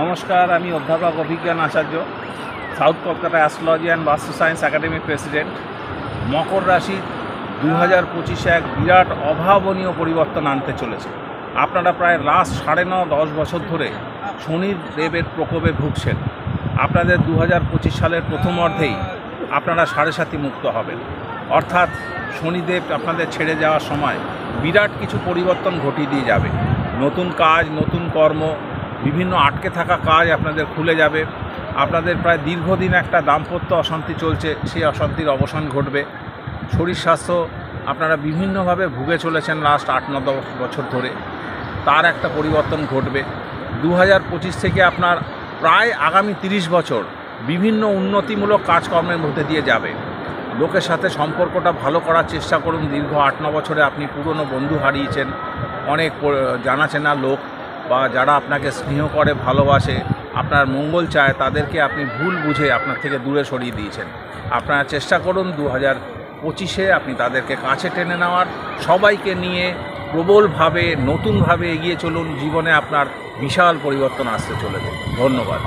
নমস্কার, আমি অধ্যাপক অভিজ্ঞান আচার্য, সাউথ কলকাতা অ্যাস্ট্রোলজি অ্যান্ড বাস্তু সায়েন্স একাডেমির প্রেসিডেন্ট। মকর রাশি 2025-এ এক বিরাট অভাবনীয় পরিবর্তন আনতে চলেছে। আপনারা প্রায় লাস্ট 9.5-10 বছর ধরে শনির দেবের প্রকোপে ভুগছেন। আপনাদের 2025 সালের প্রথম অর্ধেই আপনারা 7.5 মুক্ত হবেন, অর্থাৎ শনিদেব আপনাদের ছেড়ে যাওয়ার সময় বিরাট কিছু পরিবর্তন ঘটিয়ে দিয়ে যাবে। নতুন কাজ, নতুন কর্ম, বিভিন্ন আটকে থাকা কাজ আপনাদের খুলে যাবে। আপনাদের প্রায় দীর্ঘদিন একটা দাম্পত্য অশান্তি চলছে, সেই অশান্তির অবসান ঘটবে। শরীর স্বাস্থ্য আপনারা বিভিন্নভাবে ভুগে চলেছেন লাস্ট 8-9 বছর ধরে, তার একটা পরিবর্তন ঘটবে। 2025 থেকে আপনার প্রায় আগামী 30 বছর বিভিন্ন উন্নতিমূলক কাজকর্মের মধ্যে দিয়ে যাবে। লোকের সাথে সম্পর্কটা ভালো করার চেষ্টা করুন। দীর্ঘ 8-9 বছরে আপনি পুরনো বন্ধু হারিয়েছেন, অনেক জানাচেনা লোক বা যারা আপনাকে স্নেহ করে, ভালোবাসে, আপনার মঙ্গল চায়, তাদেরকে আপনি ভুল বুঝে আপনার থেকে দূরে সরিয়ে দিয়েছেন। আপনারা চেষ্টা করুন 2025-এ আপনি তাদেরকে কাছে টেনে নেওয়ার, সবাইকে নিয়ে প্রবলভাবে নতুনভাবে এগিয়ে চলুন। জীবনে আপনার বিশাল পরিবর্তন আসতে চলেছে। ধন্যবাদ।